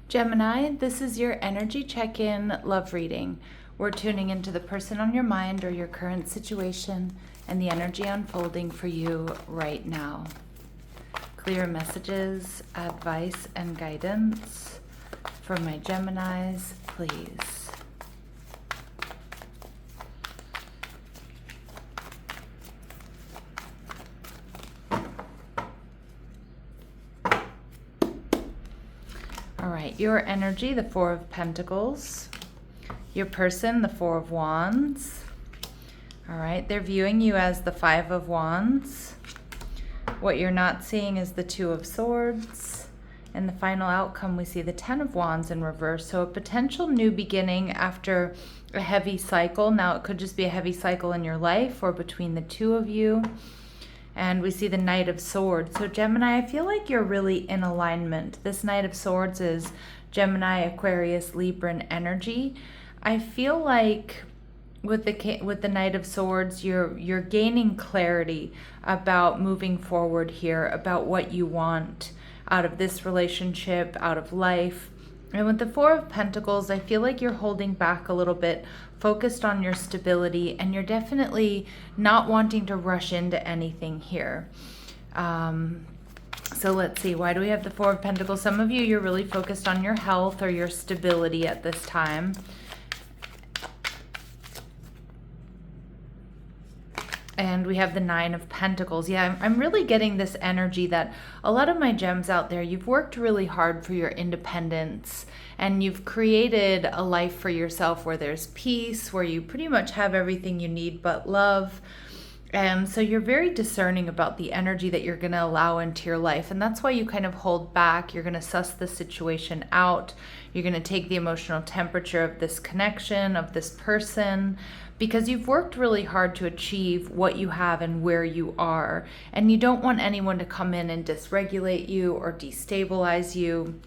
Gemini, this is your energy check-in love reading. We're tuning into the person on your mind or your current situation and the energy unfolding for you right now. Clear messages, advice, and guidance for my Geminis, please. All right, your energy, the Four of Pentacles. Your person, the Four of Wands. All right, they're viewing you as the Five of Wands. What you're not seeing is the Two of Swords. And the final outcome, we see the Ten of Wands in reverse. So a potential new beginning after a heavy cycle. Now, it could just be a heavy cycle in your life or between the two of you. And we see the Knight of Swords. So Gemini, I feel like you're really in alignment. This Knight of Swords is Gemini, Aquarius, Libran energy. I feel like with the Knight of Swords, you're gaining clarity about moving forward here, about what you want out of this relationship, out of life. And with the Four of Pentacles, I feel like you're holding back a little bit, focused on your stability, and you're definitely not wanting to rush into anything here. So let's see, why do we have the Four of Pentacles? Some of you, you're really focused on your health or your stability at this time. And we have the Nine of Pentacles. Yeah, I'm really getting this energy that a lot of my gems out there, you've worked really hard for your independence and you've created a life for yourself where there's peace, where you pretty much have everything you need but love. And so you're very discerning about the energy that you're going to allow into your life. And that's why you kind of hold back. You're going to suss the situation out. You're going to take the emotional temperature of this connection, of this person, because you've worked really hard to achieve what you have and where you are. And you don't want anyone to come in and dysregulate you or destabilize you.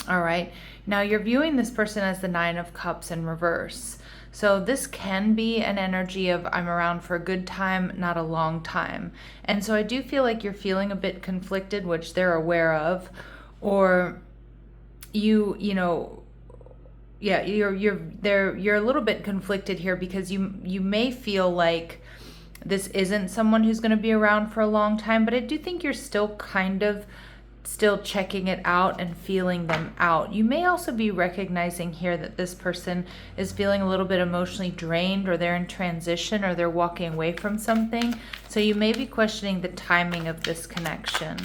All right. Now you're viewing this person as the Nine of Cups in reverse. So this can be an energy of I'm around for a good time, not a long time. And so I do feel like you're feeling a bit conflicted, which they're aware of, or you're a little bit conflicted here because you may feel like this isn't someone who's going to be around for a long time, but I do think you're still still checking it out and feeling them out. You may also be recognizing here that this person is feeling a little bit emotionally drained, or they're in transition, or they're walking away from something. So you may be questioning the timing of this connection.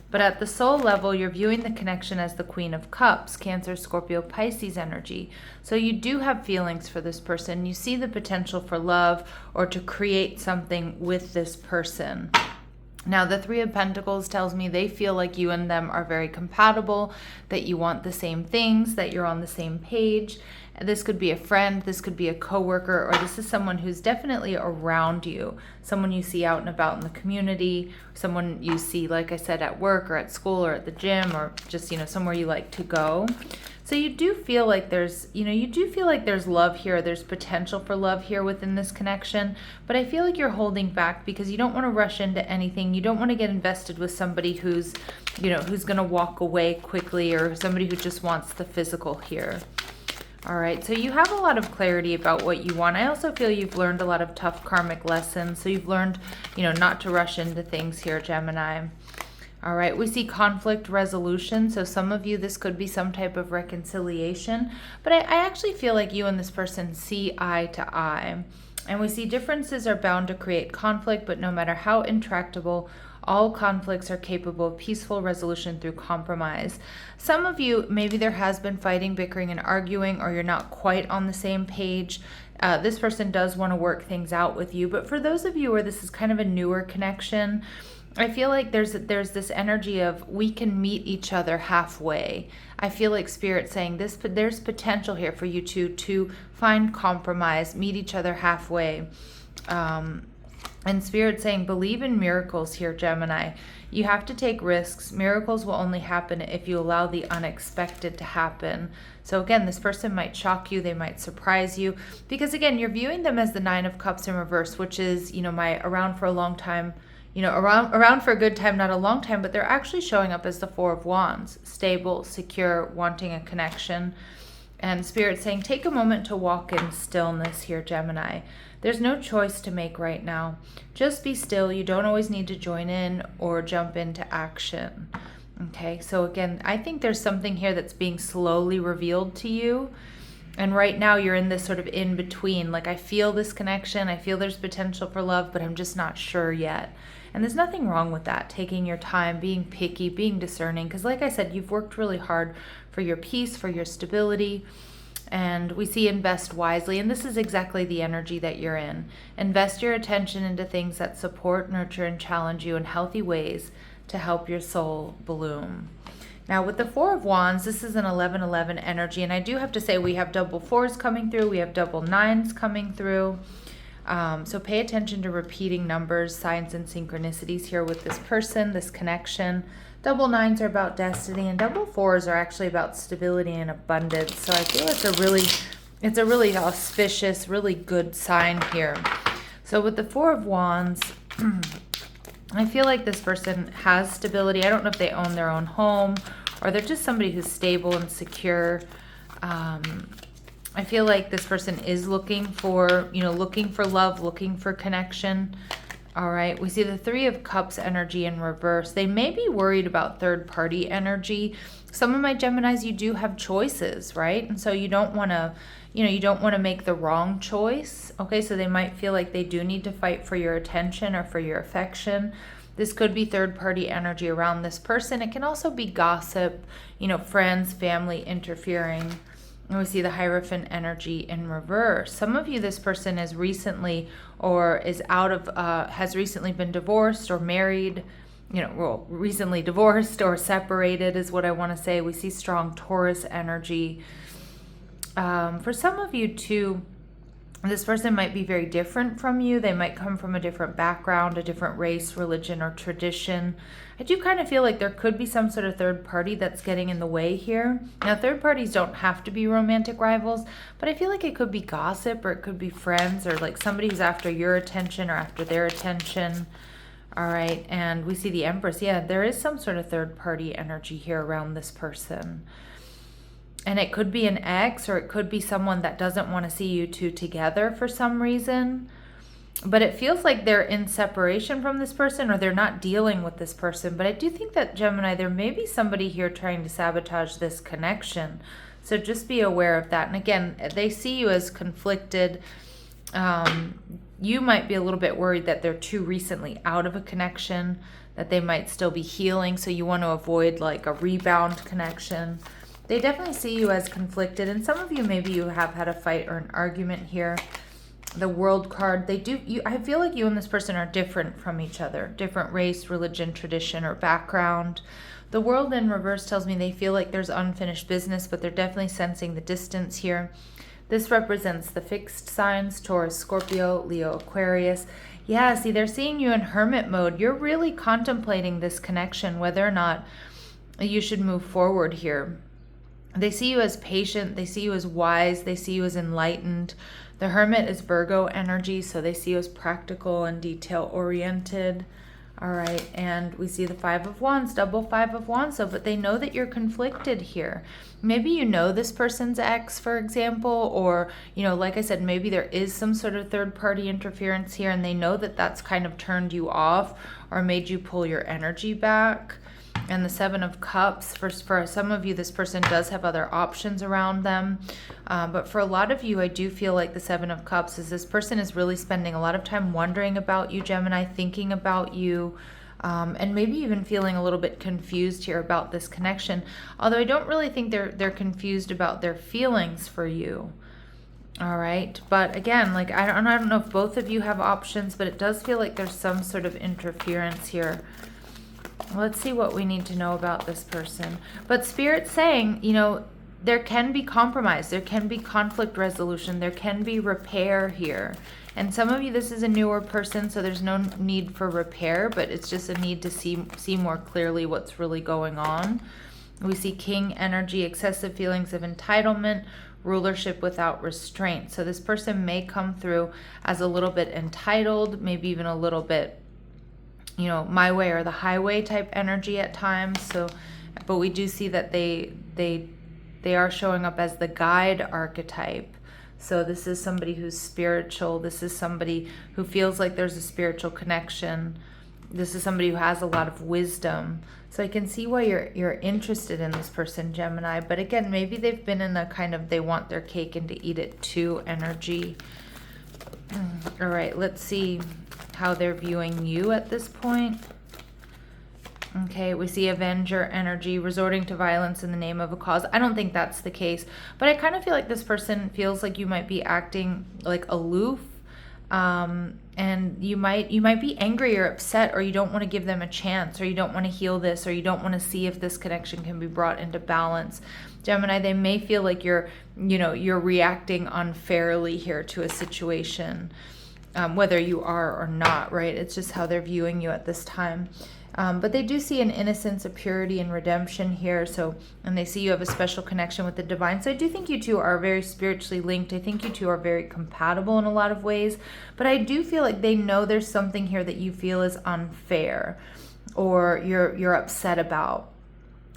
But at the soul level, you're viewing the connection as the Queen of Cups, Cancer, Scorpio, Pisces energy. So you do have feelings for this person. You see the potential for love or to create something with this person. Now, the Three of Pentacles tells me they feel like you and them are very compatible, that you want the same things, that you're on the same page. This could be a friend, this could be a coworker, or this is someone who's definitely around you, someone you see out and about in the community, someone you see, like I said, at work or at school or at the gym, or just, somewhere you like to go. So you do feel like there's love here. There's potential for love here within this connection, but I feel like you're holding back because you don't want to rush into anything. You don't want to get invested with somebody who's going to walk away quickly, or somebody who just wants the physical here. All right, so you have a lot of clarity about what you want. I also feel you've learned a lot of tough karmic lessons. So you've learned, not to rush into things here, Gemini. All right, we see conflict resolution. So some of you, this could be some type of reconciliation. But I actually feel like you and this person see eye to eye. And we see differences are bound to create conflict, but no matter how intractable, all conflicts are capable of peaceful resolution through compromise. Some of you, maybe there has been fighting, bickering, and arguing, or you're not quite on the same page. This person does want to work things out with you. But for those of you where this is kind of a newer connection, I feel like there's this energy of we can meet each other halfway. I feel like Spirit saying there's potential here for you to find compromise, meet each other halfway. And Spirit saying, believe in miracles here, Gemini. You have to take risks. Miracles will only happen if you allow the unexpected to happen. So again, this person might shock you. They might surprise you. Because again, you're viewing them as the Nine of Cups in reverse, which is, my around for a long time, around for a good time, not a long time, but they're actually showing up as the Four of Wands, stable, secure, wanting a connection. And Spirit saying, take a moment to walk in stillness here, Gemini. There's no choice to make right now. Just be still. You don't always need to join in or jump into action. Okay, so again, I think there's something here that's being slowly revealed to you. And right now you're in this sort of in between. Like, I feel this connection. I feel there's potential for love, but I'm just not sure yet. And there's nothing wrong with that, taking your time, being picky, being discerning. Because like I said, you've worked really hard for your peace, for your stability. And we see invest wisely. And this is exactly the energy that you're in. Invest your attention into things that support, nurture, and challenge you in healthy ways to help your soul bloom. Now with the Four of Wands, this is an 11-11 energy. And I do have to say we have double fours coming through. We have double nines coming through. So pay attention to repeating numbers, signs, and synchronicities here with this person, this connection. Double nines are about destiny, and double fours are actually about stability and abundance. So I feel it's a really auspicious, really good sign here. So with the Four of Wands, I feel like this person has stability. I don't know if they own their own home or they're just somebody who's stable and secure. I feel like this person is looking for love, looking for connection. All right, we see the Three of Cups energy in reverse. They may be worried about third-party energy. Some of my Geminis, you do have choices, right? And so you don't want to make the wrong choice. Okay, so they might feel like they do need to fight for your attention or for your affection. This could be third-party energy around this person. It can also be gossip, friends, family interfering. And we see the Hierophant energy in reverse. Some of you, this person is recently or is has recently been divorced or married, recently divorced or separated is what I want to say. We see strong Taurus energy. For some of you too, this person might be very different from you. They might come from a different background, a different race, religion, or tradition. I do kind of feel like there could be some sort of third party that's getting in the way here. Now, third parties don't have to be romantic rivals, but I feel like it could be gossip or it could be friends or like somebody who's after your attention or after their attention. All right, and we see the Empress. Yeah, there is some sort of third party energy here around this person. And it could be an ex or it could be someone that doesn't want to see you two together for some reason. But it feels like they're in separation from this person or they're not dealing with this person. But I do think that, Gemini, there may be somebody here trying to sabotage this connection. So just be aware of that. And again, they see you as conflicted. You might be a little bit worried that they're too recently out of a connection, that they might still be healing. So you want to avoid like a rebound connection. They definitely see you as conflicted, and some of you, maybe you have had a fight or an argument here. The World card, I feel like you and this person are different from each other, different race, religion, tradition, or background. The World in reverse tells me they feel like there's unfinished business, but they're definitely sensing the distance here. This represents the fixed signs, Taurus, Scorpio, Leo, Aquarius. Yeah, see, they're seeing you in hermit mode. You're really contemplating this connection, whether or not you should move forward here. They see you as patient, they see you as wise, they see you as enlightened. The Hermit is Virgo energy, so they see you as practical and detail-oriented. All right, and we see the Five of Wands, double Five of Wands, but they know that you're conflicted here. Maybe you know this person's ex, for example, or, like I said, maybe there is some sort of third-party interference here, and they know that that's kind of turned you off or made you pull your energy back. And the Seven of Cups, for some of you, this person does have other options around them. But for a lot of you, I do feel like the Seven of Cups is this person is really spending a lot of time wondering about you, Gemini, thinking about you, and maybe even feeling a little bit confused here about this connection. Although I don't really think they're confused about their feelings for you. All right. But again, like I don't know if both of you have options, but it does feel like there's some sort of interference here. Let's see what we need to know about this person. But Spirit's saying, there can be compromise. There can be conflict resolution. There can be repair here. And some of you, this is a newer person, so there's no need for repair, but it's just a need to see more clearly what's really going on. We see King energy, excessive feelings of entitlement, rulership without restraint. So this person may come through as a little bit entitled, maybe even a little bit you know, my way or the highway type energy at times. So, but we do see that they are showing up as the guide archetype. So this is somebody who's spiritual. This is somebody who feels like there's a spiritual connection. This is somebody who has a lot of wisdom. So I can see why you're interested in this person, Gemini. But again, maybe they've been in a kind of they want their cake and to eat it too energy. All right, let's see how they're viewing you at this point. Okay, we see Avenger energy, resorting to violence in the name of a cause. I don't think that's the case, but I kind of feel like this person feels like you might be acting like aloof, and you might be angry or upset, or you don't want to give them a chance, or you don't want to heal this, or you don't want to see if this connection can be brought into balance. Gemini, they may feel like you're reacting unfairly here to a situation, whether you are or not, right? It's just how they're viewing you at this time. But they do see an innocence, a purity, and redemption here. So, and they see you have a special connection with the divine. So I do think you two are very spiritually linked. I think you two are very compatible in a lot of ways. But I do feel like they know there's something here that you feel is unfair, or you're upset about,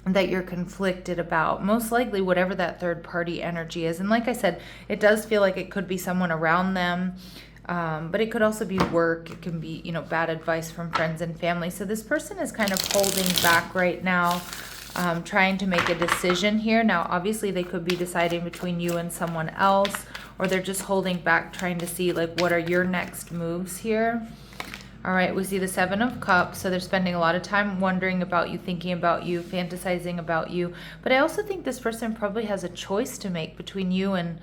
that you're conflicted about. Most likely whatever that third party energy is. And like I said, it does feel like it could be someone around them. But it could also be work. It can be, bad advice from friends and family. So this person is kind of holding back right now, trying to make a decision here. Now, obviously, they could be deciding between you and someone else, or they're just holding back, trying to see, like, what are your next moves here. All right, we see the Seven of Cups. So they're spending a lot of time wondering about you, thinking about you, fantasizing about you. But I also think this person probably has a choice to make between you and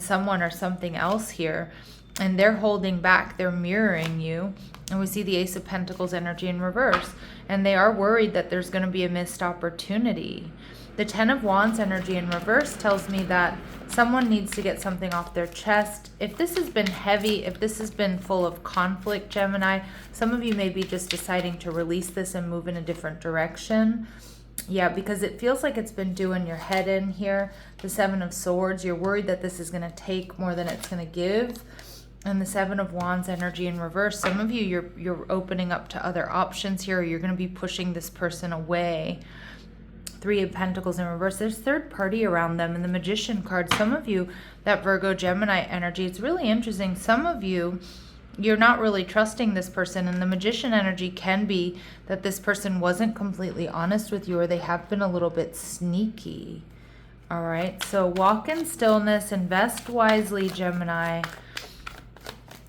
someone or something else here. And they're holding back, they're mirroring you. And we see the Ace of Pentacles energy in reverse. And they are worried that there's going to be a missed opportunity. The Ten of Wands energy in reverse tells me that someone needs to get something off their chest. If this has been heavy, if this has been full of conflict, Gemini, some of you may be just deciding to release this and move in a different direction. Yeah, because it feels like it's been doing your head in here. The Seven of Swords, you're worried that this is going to take more than it's going to give. And the Seven of Wands energy in reverse. Some of you, you're opening up to other options here. Or you're going to be pushing this person away. Three of Pentacles in reverse. There's third party around them. And the Magician card. Some of you, that Virgo Gemini energy. It's really interesting. Some of you, you're not really trusting this person. And the Magician energy can be that this person wasn't completely honest with you, or they have been a little bit sneaky. All right. So walk in stillness. Invest wisely, Gemini.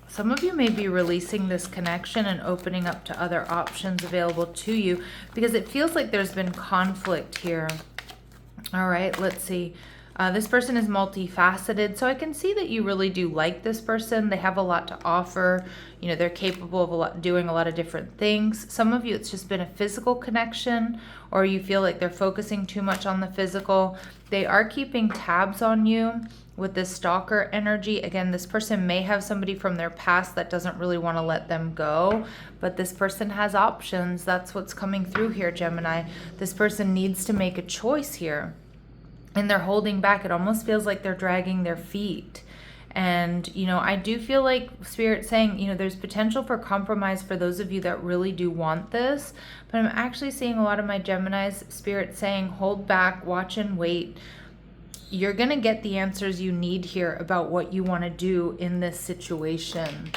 Some of you may be releasing this connection and opening up to other options available to you, because it feels like there's been conflict here. All right, let's see. This person is multifaceted, so I can see that you really do like this person. They have a lot to offer. They're capable of doing a lot of different things. Some of you, it's just been a physical connection, or you feel like they're focusing too much on the physical. They are keeping tabs on you with this stalker energy. Again, this person may have somebody from their past that doesn't really want to let them go, but this person has options. That's what's coming through here, Gemini. This person needs to make a choice here, and they're holding back. It almost feels like they're dragging their feet. And, I do feel like Spirit saying, there's potential for compromise for those of you that really do want this. But I'm actually seeing a lot of my Geminis, Spirit saying, hold back, watch and wait. You're going to get the answers you need here about what you want to do in this situation.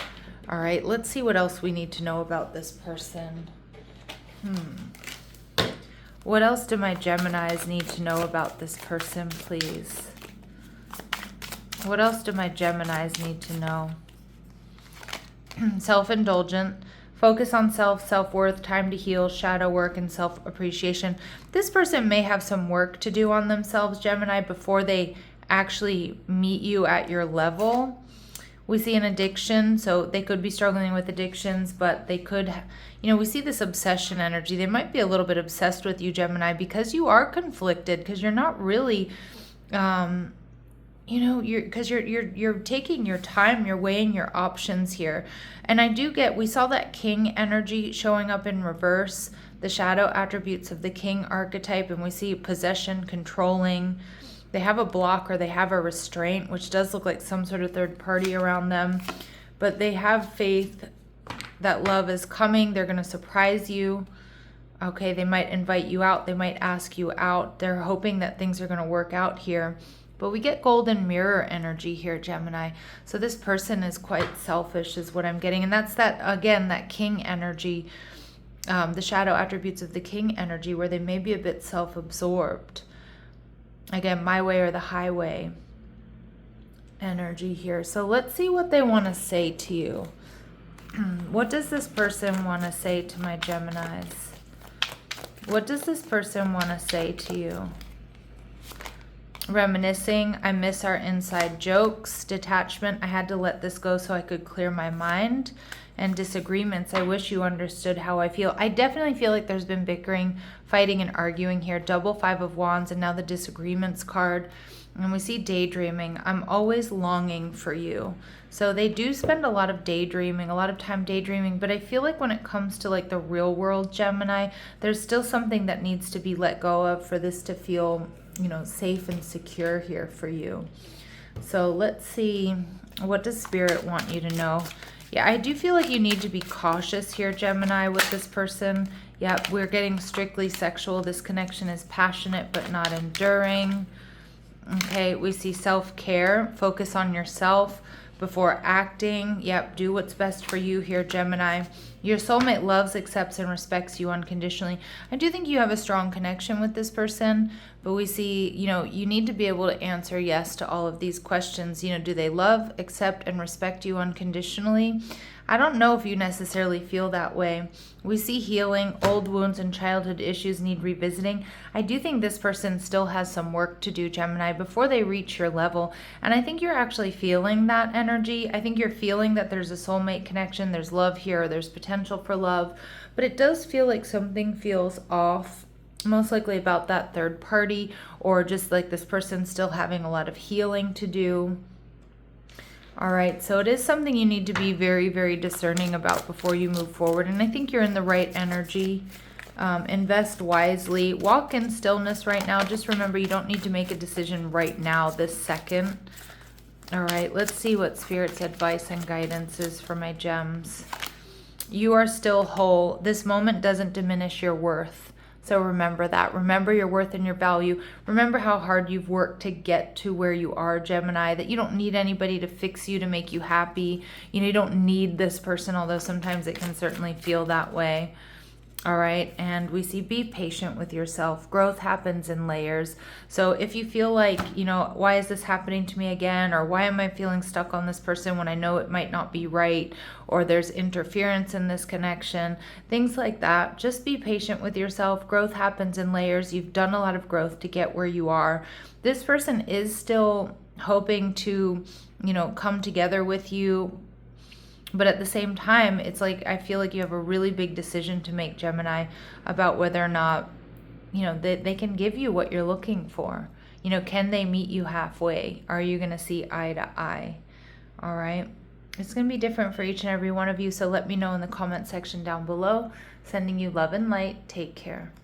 All right, let's see what else we need to know about this person. What else do my Geminis need to know about this person, please? What else do my Geminis need to know? Self-indulgent. Focus on self-worth, time to heal, shadow work, and self-appreciation. This person may have some work to do on themselves, Gemini, before they actually meet you at your level. We see an addiction, so they could be struggling with addictions, but they could, we see this obsession energy. They might be a little bit obsessed with you, Gemini, because you are conflicted, because you're not really, you're taking your time, you're weighing your options here. And I do get, we saw that King energy showing up in reverse, the shadow attributes of the King archetype, and we see possession, controlling. They have a block, or they have a restraint, which does look like some sort of third party around them, but they have faith. that love is coming. They're going to surprise you. Okay, they might invite you out. They might ask you out. They're hoping that things are going to work out here. But we get golden mirror energy here, Gemini. So this person is quite selfish is what I'm getting. And that's that, again, that king energy, the shadow attributes of the king energy, where they may be a bit self-absorbed. Again, my way or the highway energy here. So let's see what they want to say to you. What does this person want to say to my Geminis? What does this person want to say to you? Reminiscing, I miss our inside jokes. Detachment, I had to let this go so I could clear my mind. And disagreements, I wish you understood how I feel. I definitely feel like there's been bickering, fighting, and arguing here. Double 5 of Wands, and now the disagreements card. And we see daydreaming. I'm always longing for you. So they do spend a lot of daydreaming, a lot of time daydreaming. But I feel like when it comes to like the real world, Gemini, there's still something that needs to be let go of for this to feel, you know, safe and secure here for you. So let's see, what does Spirit want you to know? Yeah, I do feel like you need to be cautious here, Gemini, with this person. Yeah, we're getting strictly sexual. This connection is passionate but not enduring. Okay, we see self-care. Focus on yourself before acting. Yep, do what's best for you here, Gemini. Your soulmate loves, accepts, and respects you unconditionally. I do think you have a strong connection with this person, but we see, you know, you need to be able to answer yes to all of these questions. You know, do they love, accept, and respect you unconditionally? I don't know if you necessarily feel that way. We see healing, old wounds and childhood issues need revisiting. I do think this person still has some work to do, Gemini, before they reach your level. And I think you're actually feeling that energy. I think you're feeling that there's a soulmate connection, there's love here, there's potential for love. But it does feel like something feels off, most likely about that third party, or just like this person still having a lot of healing to do. All right, so it is something you need to be very, very discerning about before you move forward. And I think you're in the right energy. Invest wisely. Walk in stillness right now. Just remember, you don't need to make a decision right now, this second. All right, let's see what Spirit's advice and guidance is for my gems. You are still whole. This moment doesn't diminish your worth. So remember that. Remember your worth and your value. Remember how hard you've worked to get to where you are, Gemini, that you don't need anybody to fix you, to make you happy. You know, you don't need this person, although sometimes it can certainly feel that way. All right, and we see be patient with yourself. Growth happens in layers. So if you feel like, you know, why is this happening to me again? Or why am I feeling stuck on this person when I know it might not be right? Or there's interference in this connection, things like that. Just be patient with yourself. Growth happens in layers. You've done a lot of growth to get where you are. This person is still hoping to, you know, come together with you. But at the same time, it's like I feel like you have a really big decision to make, Gemini, about whether or not, you know, they can give you what you're looking for. You know, can they meet you halfway? Are you going to see eye to eye? All right. It's going to be different for each and every one of you. So let me know in the comment section down below. Sending you love and light. Take care.